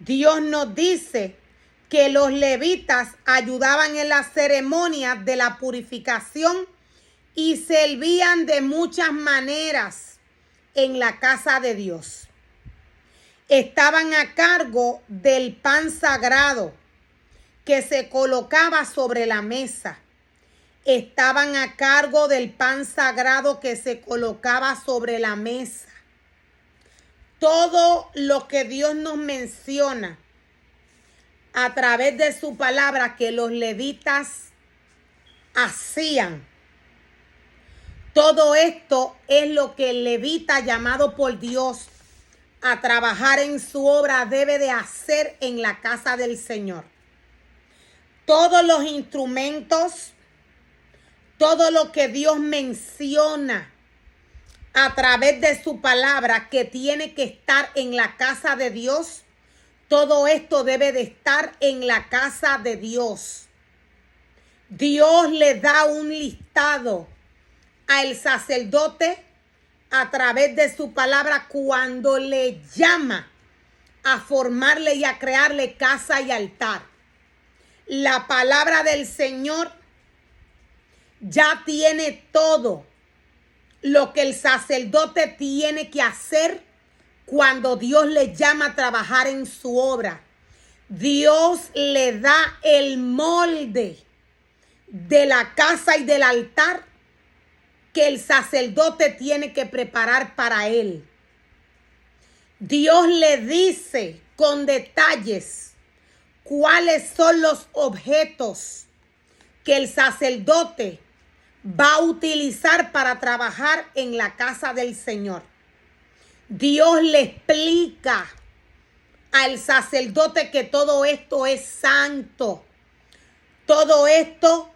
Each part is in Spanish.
Dios nos dice que los levitas ayudaban en las ceremonias de la purificación y servían de muchas maneras en la casa de Dios. Estaban a cargo del pan sagrado que se colocaba sobre la mesa. Estaban a cargo del pan sagrado que se colocaba sobre la mesa. Todo lo que Dios nos menciona a través de su palabra que los levitas hacían, todo esto es lo que el levita llamado por Dios a trabajar en su obra debe de hacer en la casa del Señor. Todos los instrumentos, todo lo que Dios menciona a través de su palabra que tiene que estar en la casa de Dios, todo esto debe de estar en la casa de Dios. Dios le da un listado al sacerdote a través de su palabra cuando le llama a formarle y a crearle casa y altar. La palabra del Señor ya tiene todo lo que el sacerdote tiene que hacer cuando Dios le llama a trabajar en su obra. Dios le da el molde de la casa y del altar que el sacerdote tiene que preparar para él. Dios le dice con detalles cuáles son los objetos que el sacerdote va a utilizar para trabajar en la casa del Señor. Dios le explica al sacerdote que todo esto es santo. Todo esto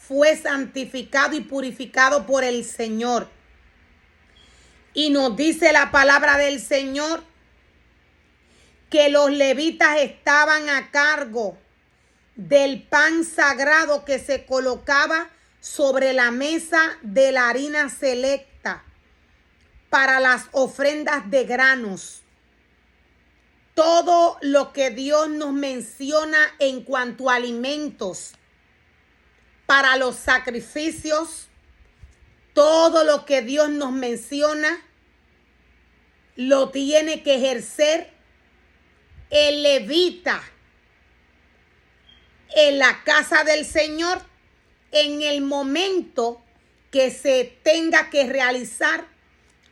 fue santificado y purificado por el Señor. Y nos dice la palabra del Señor que los levitas estaban a cargo del pan sagrado que se colocaba sobre la mesa de la harina selecta para las ofrendas de granos. Todo lo que Dios nos menciona en cuanto a alimentos para los sacrificios, todo lo que Dios nos menciona lo tiene que ejercer el levita en la casa del Señor en el momento que se tenga que realizar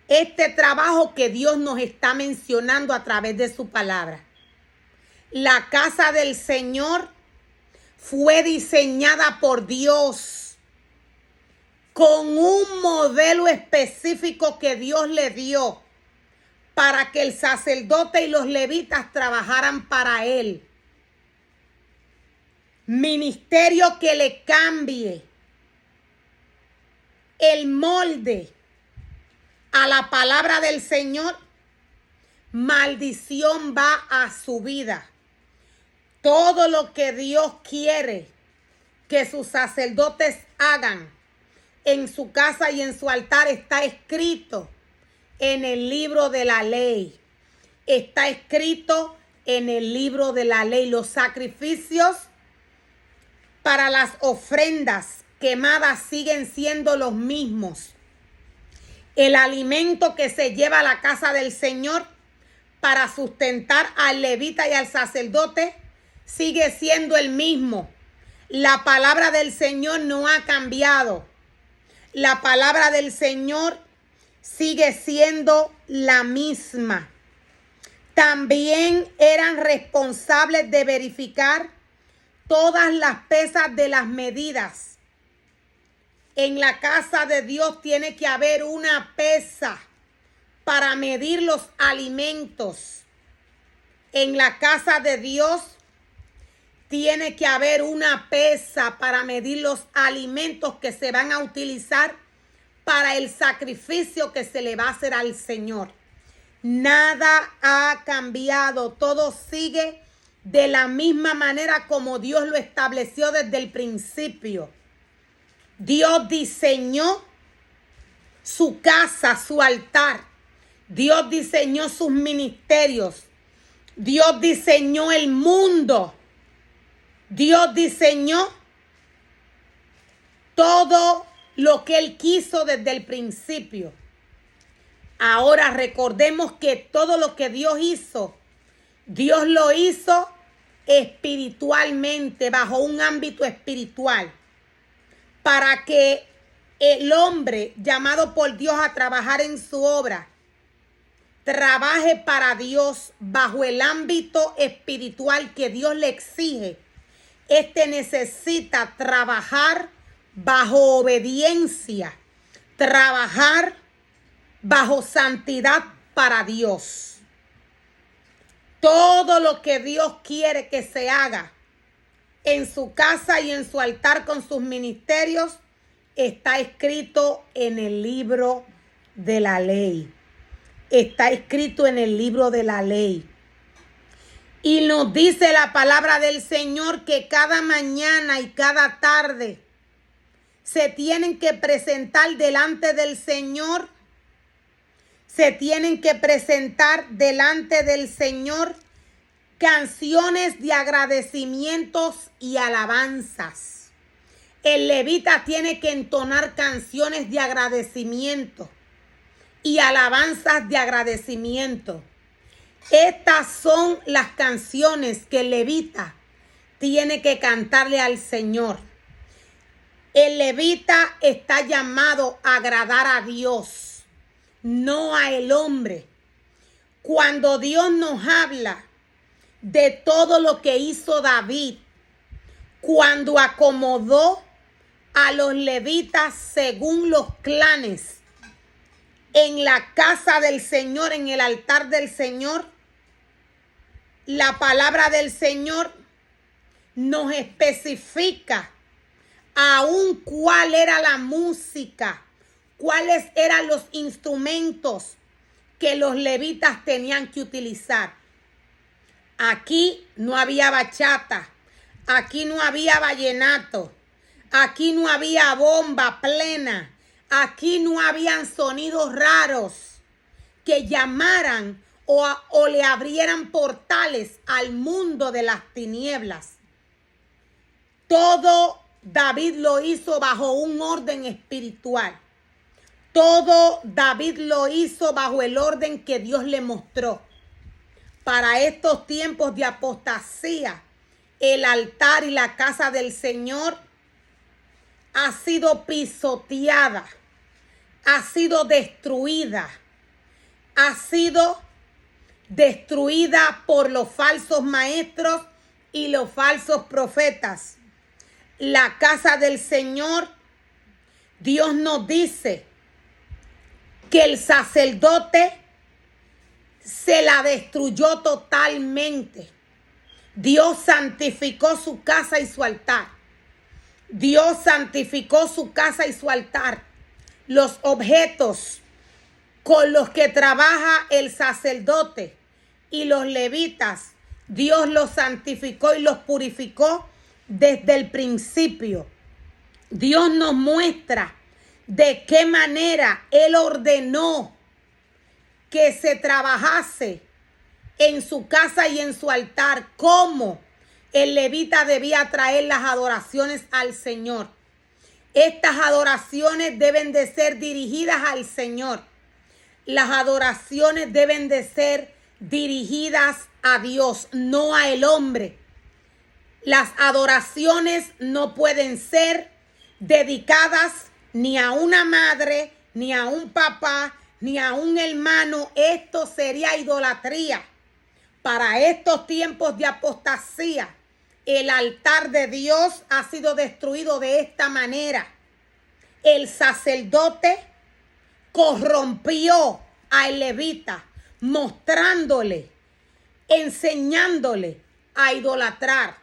este trabajo que Dios nos está mencionando a través de su palabra. La casa del Señor fue diseñada por Dios con un modelo específico que Dios le dio para que el sacerdote y los levitas trabajaran para él. Ministerio que le cambie el molde a la palabra del Señor, maldición va a su vida. Todo lo que Dios quiere que sus sacerdotes hagan en su casa y en su altar está escrito en el libro de la ley. Está escrito en el libro de la ley. Los sacrificios para las ofrendas quemadas siguen siendo los mismos. El alimento que se lleva a la casa del Señor para sustentar al levita y al sacerdote sigue siendo el mismo. La palabra del Señor no ha cambiado. La palabra del Señor sigue siendo la misma. También eran responsables de verificar todas las pesas de las medidas. En la casa de Dios tiene que haber una pesa para medir los alimentos. En la casa de Dios tiene que haber una pesa para medir los alimentos que se van a utilizar para el sacrificio que se le va a hacer al Señor. Nada ha cambiado, todo sigue de la misma manera como Dios lo estableció desde el principio. Dios diseñó su casa, su altar. Dios diseñó sus ministerios Dios diseñó el mundo. Dios diseñó todo lo que Él quiso desde el principio. Ahora recordemos que todo lo que Dios hizo, Dios lo hizo espiritualmente, bajo un ámbito espiritual, para que el hombre llamado por Dios a trabajar en su obra, trabaje para Dios bajo el ámbito espiritual que Dios le exige. Este necesita trabajar bajo obediencia, trabajar bajo santidad para Dios. Todo lo que Dios quiere que se haga en su casa y en su altar con sus ministerios está escrito en el libro de la ley. Está escrito en el libro de la ley. Y nos dice la palabra del Señor que cada mañana y cada tarde se tienen que presentar delante del Señor. Se tienen que presentar delante del Señor canciones de agradecimientos y alabanzas. El levita tiene que entonar canciones de agradecimiento y alabanzas de agradecimiento. Estas son las canciones que el levita tiene que cantarle al Señor. El levita está llamado a agradar a Dios, no a el hombre. Cuando Dios nos habla de todo lo que hizo David, cuando acomodó a los levitas según los clanes en la casa del Señor, en el altar del Señor, la palabra del Señor nos especifica aún cuál era la música, cuáles eran los instrumentos que los levitas tenían que utilizar. Aquí no había bachata, aquí no había vallenato, aquí no había bomba plena, aquí no habían sonidos raros que llamaran o le abrieran portales al mundo de las tinieblas. Todo David lo hizo bajo un orden espiritual. Todo David lo hizo bajo el orden que Dios le mostró. Para estos tiempos de apostasía, el altar y la casa del Señor ha sido pisoteada, ha sido destruida, ha sido destruida por los falsos maestros y los falsos profetas. La casa del Señor, Dios nos dice que el sacerdote se la destruyó totalmente. Dios santificó su casa y su altar. Dios santificó su casa y su altar. Los objetos con los que trabaja el sacerdote y los levitas, Dios los santificó y los purificó desde el principio. Dios nos muestra de qué manera Él ordenó que se trabajase en su casa y en su altar, cómo el levita debía traer las adoraciones al Señor. Estas adoraciones deben de ser dirigidas al Señor. Las adoraciones deben de ser dirigidas a Dios, no a el hombre. Las adoraciones no pueden ser dedicadas ni a una madre, ni a un papá, ni a un hermano. Esto sería idolatría. Para estos tiempos de apostasía, el altar de Dios ha sido destruido de esta manera. El sacerdote corrompió al levita, mostrándole, enseñándole a idolatrar.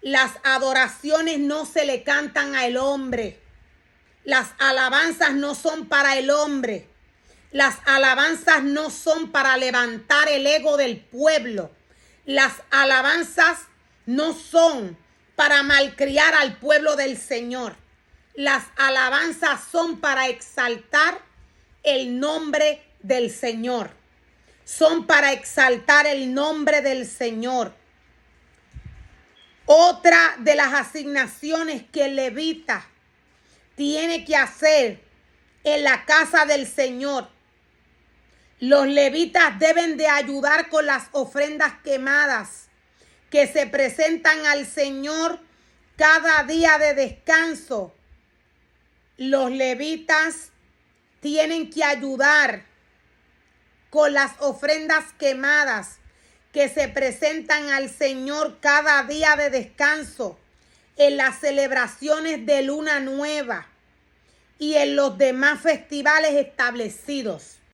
Las adoraciones no se le cantan al hombre. Las alabanzas no son para el hombre. Las alabanzas no son para levantar el ego del pueblo. Las alabanzas no son para malcriar al pueblo del Señor. Las alabanzas son para exaltar el nombre del Señor. son para exaltar el nombre del Señor. Otra de las asignaciones que el levita tiene que hacer en la casa del Señor. Los levitas deben de ayudar con las ofrendas quemadas que se presentan al Señor cada día de descanso. Los levitas tienen que ayudar con las ofrendas quemadas que se presentan al Señor cada día de descanso, en las celebraciones de luna nueva y en los demás festivales establecidos.